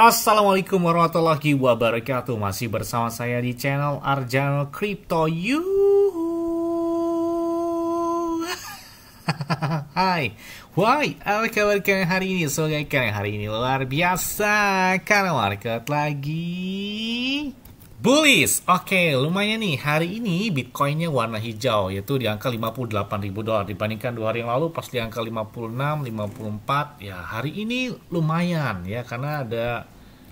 Assalamualaikum warahmatullahi wabarakatuh. Masih bersama saya di channel Arjano Crypto You. Hai, why? Apa kabar kalian hari ini? Semoga kalian hari ini luar biasa karena market lagi bullish. Oke, lumayan nih. Hari ini Bitcoinnya warna hijau, yaitu di angka $58.000 dibandingkan 2 hari yang lalu pas di angka 56, 54. Ya, hari ini lumayan ya karena ada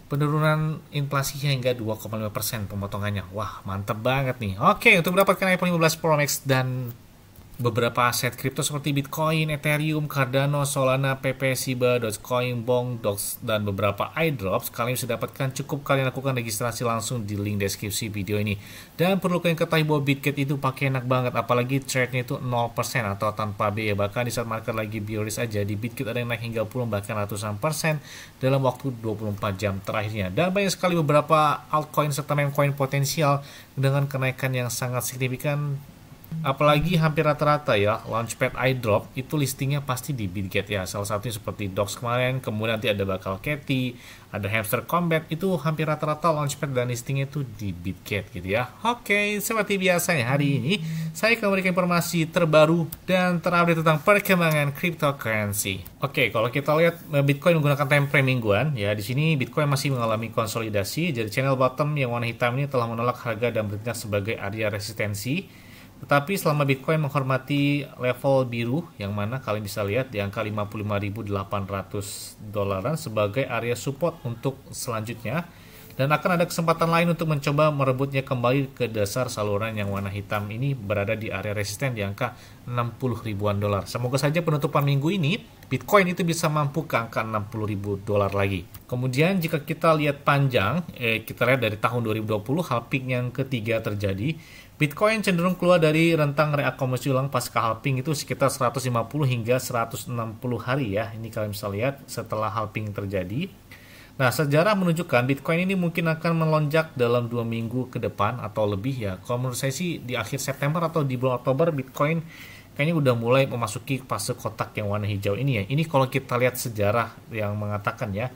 penurunan inflasinya hingga 2,5% pemotongannya. Wah, mantep banget nih. Oke, untuk mendapatkan iPhone 15 Pro Max dan beberapa aset kripto seperti Bitcoin, Ethereum, Cardano, Solana, PP, Shiba, Dogecoin, Bong, Dox, dan beberapa iDrops, kalian bisa dapatkan. Cukup kalian lakukan registrasi langsung di link deskripsi video ini. Dan perlu kalian ketahui bahwa Bitget itu pakai enak banget, apalagi trade-nya itu 0% atau tanpa biaya. Bahkan di saat market lagi bearish aja, di Bitget ada yang naik hingga puluhan bahkan ratusan persen dalam waktu 24 jam terakhirnya. Dan banyak sekali beberapa altcoin serta meme coin potensial dengan kenaikan yang sangat signifikan. Apalagi hampir rata-rata ya Launchpad iDrop itu listingnya pasti di Bitget ya. Salah satunya seperti Dox kemarin, kemudian nanti ada bakal Cathy, ada Hamster Combat, itu hampir rata-rata Launchpad dan listingnya itu di Bitget gitu ya. Oke, seperti biasanya hari ini saya akan memberikan informasi terbaru dan terupdate tentang perkembangan cryptocurrency. Oke, kalau kita lihat Bitcoin menggunakan time frame mingguan ya, di sini Bitcoin masih mengalami konsolidasi. Jadi channel bottom yang warna hitam ini telah menolak harga dan bertindak sebagai area resistensi. Tetapi selama Bitcoin menghormati level biru yang mana kalian bisa lihat di angka 55.800 dolaran sebagai area support untuk selanjutnya, dan akan ada kesempatan lain untuk mencoba merebutnya kembali ke dasar saluran yang warna hitam ini berada di area resisten di angka 60 ribuan dolar. Semoga saja penutupan minggu ini Bitcoin itu bisa mampu ke angka 60 ribu dolar lagi. Kemudian jika kita lihat panjang, kita lihat dari tahun 2020 halving yang ketiga terjadi. Bitcoin cenderung keluar dari rentang reakumulasi ulang pasca halving itu sekitar 150 hingga 160 hari ya. Ini kalian bisa lihat setelah halving terjadi. Nah, sejarah menunjukkan Bitcoin ini mungkin akan melonjak dalam 2 minggu ke depan atau lebih ya. Kalau menurut saya sih di akhir September atau di bulan Oktober Bitcoin kayaknya udah mulai memasuki fase kotak yang warna hijau ini ya. Ini kalau kita lihat sejarah yang mengatakan ya.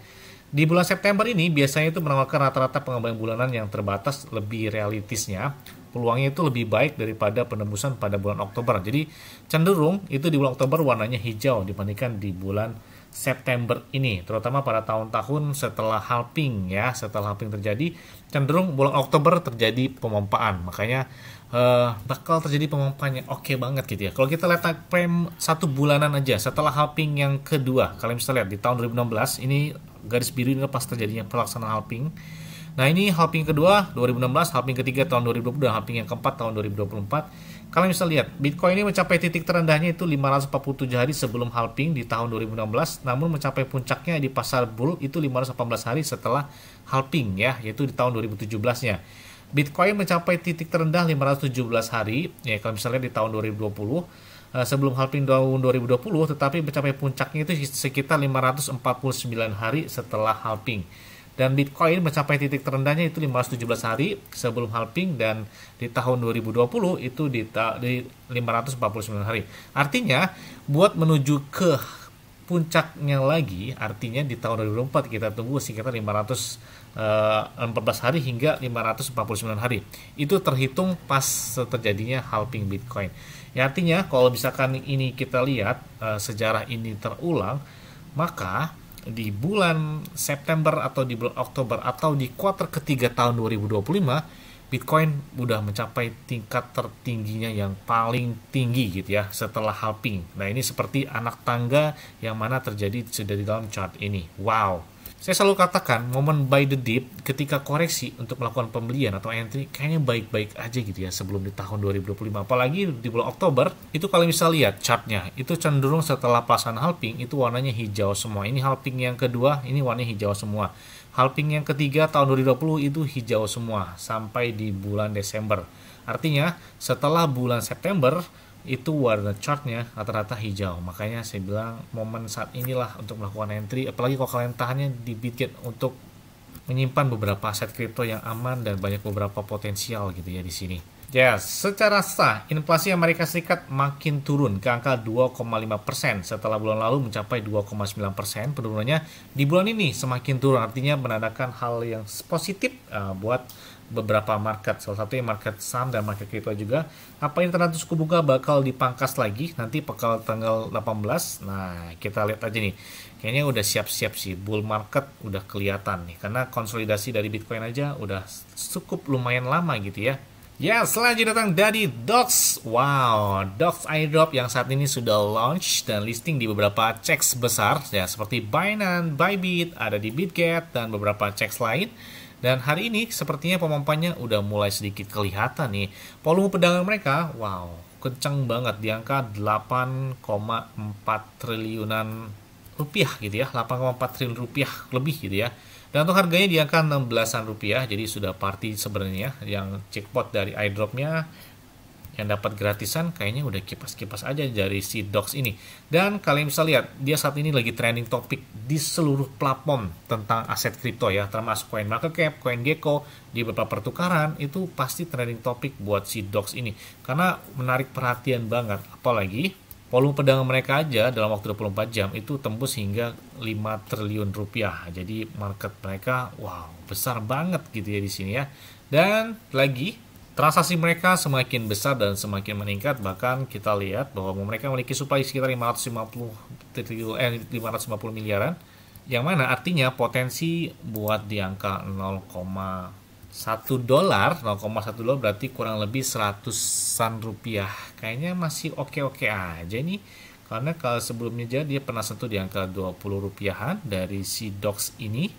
Di bulan September ini biasanya itu menawarkan rata-rata pengembangan bulanan yang terbatas, lebih realistisnya. Peluangnya itu lebih baik daripada penembusan pada bulan Oktober. Jadi cenderung itu di bulan Oktober warnanya hijau dibandingkan di bulan September ini. Terutama pada tahun-tahun setelah halving ya. Setelah halving terjadi, cenderung bulan Oktober terjadi pemompaan. Makanya bakal terjadi pemompaannya oke banget gitu ya. Kalau kita lihat time frame 1 bulanan aja setelah halving yang kedua, kalian bisa lihat di tahun 2016 ini garis biru ini pas terjadinya pelaksanaan halving. Nah, ini halving kedua 2016, halving ketiga tahun 2020, dan halving yang keempat tahun 2024. Kalian bisa lihat Bitcoin ini mencapai titik terendahnya itu 547 hari sebelum halving di tahun 2016, namun mencapai puncaknya di pasar bull itu 518 hari setelah halving ya, yaitu di tahun 2017-nya. Bitcoin mencapai titik terendah 517 hari ya, kalian bisa lihat di tahun 2020 sebelum halving tahun 2020, tetapi mencapai puncaknya itu sekitar 549 hari setelah halving. Dan Bitcoin mencapai titik terendahnya itu 517 hari sebelum halving, dan di tahun 2020 itu di 549 hari. Artinya buat menuju ke puncaknya lagi, artinya di tahun 2024 kita tunggu sekitar 514 hari hingga 549 hari. Itu terhitung pas terjadinya halving Bitcoin. Ya, artinya kalau misalkan ini kita lihat sejarah ini terulang, maka di bulan September atau di bulan Oktober atau di kuartal ketiga tahun 2025 Bitcoin udah mencapai tingkat tertingginya yang paling tinggi gitu ya setelah halving. Nah, ini seperti anak tangga yang mana terjadi sudah di dalam chart ini. Wow. Saya selalu katakan momen buy the dip ketika koreksi untuk melakukan pembelian atau entry kayaknya baik-baik aja gitu ya sebelum di tahun 2025. Apalagi di bulan Oktober itu kalian bisa lihat chartnya itu cenderung setelah pelaksanaan halving itu warnanya hijau semua. Ini halving yang kedua ini warnanya hijau semua. Halving yang ketiga tahun 2020 itu hijau semua sampai di bulan Desember. Artinya setelah bulan September itu warna chartnya rata-rata hijau. Makanya saya bilang momen saat inilah untuk melakukan entry, apalagi kalau kalian tahannya di Bitget untuk menyimpan beberapa aset kripto yang aman dan banyak beberapa potensial gitu ya di sini. Ya, secara sah, inflasi Amerika Serikat makin turun ke angka 2,5% setelah bulan lalu mencapai 2,9%. Penurunannya di bulan ini semakin turun, artinya menandakan hal yang positif buat beberapa market, salah satunya market saham dan market kripto juga. Apa ini tanda suku bunga bakal dipangkas lagi nanti bakal tanggal 18? Nah, kita lihat aja nih. Kayaknya udah siap-siap sih, bull market udah kelihatan nih, karena konsolidasi dari Bitcoin aja udah cukup lumayan lama gitu ya. Ya, selanjutnya datang dari Dox. Wow, Dox airdrop yang saat ini sudah launch dan listing di beberapa checks besar ya, seperti Binance, Bybit, ada di BitGet dan beberapa checks lain. Dan hari ini sepertinya pemompanya udah mulai sedikit kelihatan nih. Volume perdagangan mereka, wow, kencang banget di angka 8,4 triliunan rupiah gitu ya, 8,4 triliun rupiah lebih gitu ya. Dan untuk harganya di angka 16-an rupiah, jadi sudah party sebenarnya. Yang jackpot dari airdropnya yang dapat gratisan kayaknya udah kipas-kipas aja dari si Dox ini. Dan kalian bisa lihat, dia saat ini lagi trending topik di seluruh platform tentang aset kripto ya, termasuk CoinMarketCap, CoinGecko, di beberapa pertukaran, itu pasti trending topik buat si Dox ini. Karena menarik perhatian banget, apalagi volume perdagangan mereka aja dalam waktu 24 jam itu tembus hingga 5 triliun rupiah. Jadi market mereka wow, besar banget gitu ya di sini ya. Dan lagi transaksi mereka semakin besar dan semakin meningkat, bahkan kita lihat bahwa mereka memiliki supply sekitar 550 miliaran, yang mana artinya potensi buat di angka 0,1 dolar berarti kurang lebih 100-an rupiah. Kayaknya masih oke-oke aja nih. Karena kalau sebelumnya dia pernah sentuh di angka 20 rupiahan dari si Dox ini.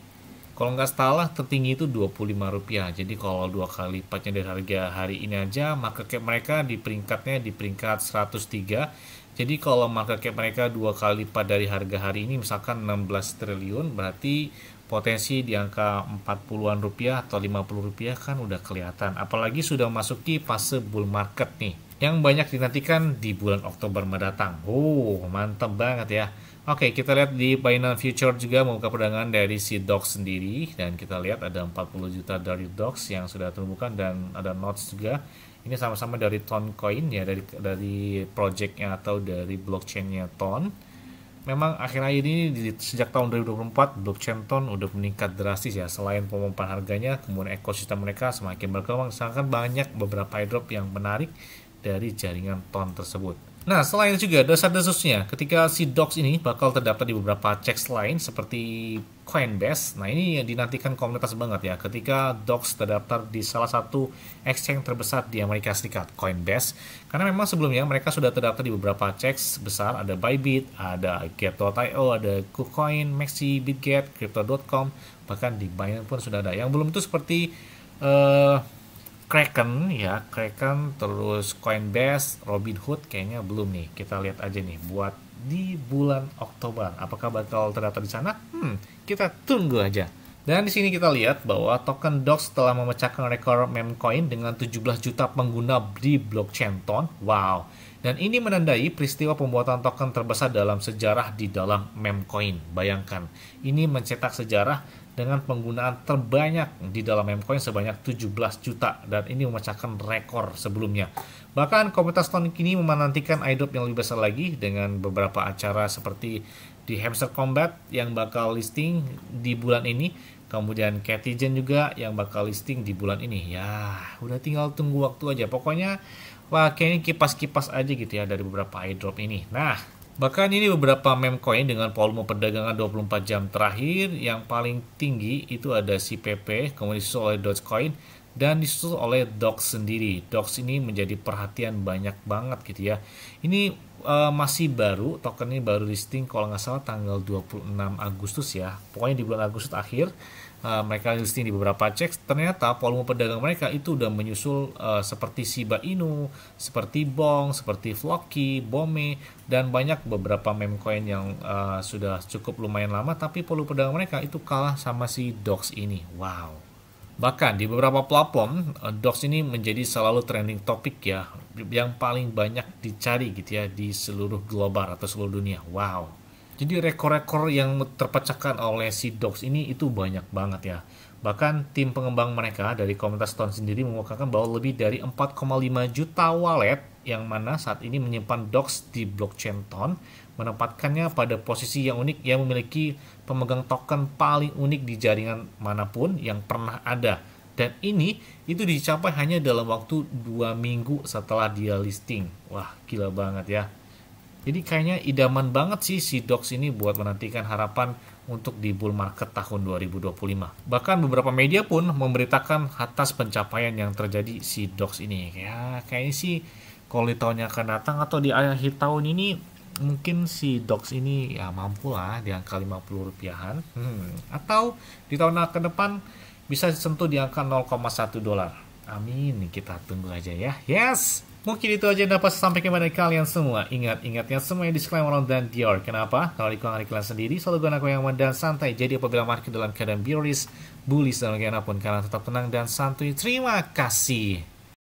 Kalau nggak salah tertinggi itu 25 rupiah. Jadi kalau 2 kali lipatnya dari harga hari ini aja, market cap mereka di peringkat 103. Jadi kalau market cap mereka 2 kali lipat dari harga hari ini, misalkan 16 triliun, berarti potensi di angka 40-an rupiah atau 50 rupiah kan udah kelihatan. Apalagi sudah masuki fase bull market nih, yang banyak dinantikan di bulan Oktober mendatang. Mantap banget ya. Oke, kita lihat di Binance Future juga membuka perdagangan dari si Dox sendiri. Dan kita lihat ada 40 juta dari Dox yang sudah terbuka dan ada notes juga. Ini sama-sama dari Toncoin ya, dari projectnya atau dari blockchainnya Ton. Memang akhir-akhir ini sejak tahun 2024 blockchain Ton udah meningkat drastis ya. Selain pemompaan harganya, kemudian ekosistem mereka semakin berkembang. Sangat banyak beberapa airdrop yang menarik dari jaringan Ton tersebut. Nah, selain itu juga desas-desusnya ketika si Dox ini bakal terdaftar di beberapa checks lain seperti Coinbase. Nah, ini yang dinantikan komunitas banget ya ketika Dox terdaftar di salah satu exchange terbesar di Amerika Serikat, Coinbase. Karena memang sebelumnya mereka sudah terdaftar di beberapa checks besar, ada Bybit, ada Get.io, ada KuCoin, Maxi, BitGet, Crypto.com, bahkan di Binance pun sudah ada. Yang belum itu seperti Kraken, terus Coinbase, Robinhood kayaknya belum nih. Kita lihat aja nih buat di bulan Oktober. Apakah bakal terdaftar di sana? Kita tunggu aja. Dan di sini kita lihat bahwa token Dox telah memecahkan rekor meme coin dengan 17 juta pengguna di blockchain Ton. Wow. Dan ini menandai peristiwa pembuatan token terbesar dalam sejarah di dalam meme coin. Bayangkan, ini mencetak sejarah dengan penggunaan terbanyak di dalam memecoin sebanyak 17 juta, dan ini memecahkan rekor sebelumnya. Bahkan komunitas Ton kini menantikan airdrop yang lebih besar lagi dengan beberapa acara seperti di Hamster Combat yang bakal listing di bulan ini, kemudian Cattigen juga yang bakal listing di bulan ini. Ya, udah tinggal tunggu waktu aja. Pokoknya wah, kayaknya kipas-kipas aja gitu ya dari beberapa airdrop ini. Nah, bahkan ini beberapa meme coin dengan volume perdagangan 24 jam terakhir yang paling tinggi itu ada si PP, kemudian disusul oleh Dogecoin, dan disusul oleh Dox sendiri. Dox ini menjadi perhatian banyak banget gitu ya. Ini masih baru, token ini baru listing kalau nggak salah tanggal 26 Agustus ya. Pokoknya di bulan Agustus akhir mereka listing di beberapa cek. Ternyata volume perdagangan mereka itu udah menyusul seperti Shiba Inu, seperti Bong, seperti Floki, Bome, dan banyak beberapa meme coin yang sudah cukup lumayan lama, tapi volume perdagangan mereka itu kalah sama si Dox ini. Wow. Bahkan di beberapa platform, Dox ini menjadi selalu trending topik ya, yang paling banyak dicari gitu ya di seluruh global atau seluruh dunia. Wow. Jadi rekor-rekor yang terpecahkan oleh si Dogs ini itu banyak banget ya. Bahkan tim pengembang mereka dari komunitas Ton sendiri mengungkapkan bahwa lebih dari 4,5 juta wallet yang mana saat ini menyimpan Dogs di blockchain Ton menempatkannya pada posisi yang unik yang memiliki pemegang token paling unik di jaringan manapun yang pernah ada. Dan ini itu dicapai hanya dalam waktu 2 minggu setelah dia listing. Wah, gila banget ya. Jadi kayaknya idaman banget sih si Dox ini buat menantikan harapan untuk di bull market tahun 2025. Bahkan beberapa media pun memberitakan atas pencapaian yang terjadi si Dox ini. Ya kayaknya sih kalau di tahun yang akan datang atau di akhir tahun ini mungkin si Dox ini ya mampu lah di angka 50 rupiahan. Atau di tahun yang akan depan bisa sentuh di angka 0,1 dolar. Amin, kita tunggu aja ya. Yes! Mungkin itu aja yang dapat saya sampaikan kepada kalian semua. Ingat-ingatnya semua yang disclaimer dan Dior. Kenapa? Kalau di kalian sendiri selalu gunakan yang aman dan santai. Jadi apabila market dalam keadaan bearish, bullish dan bagaimanapun kalian tetap tenang dan santuy. Terima kasih.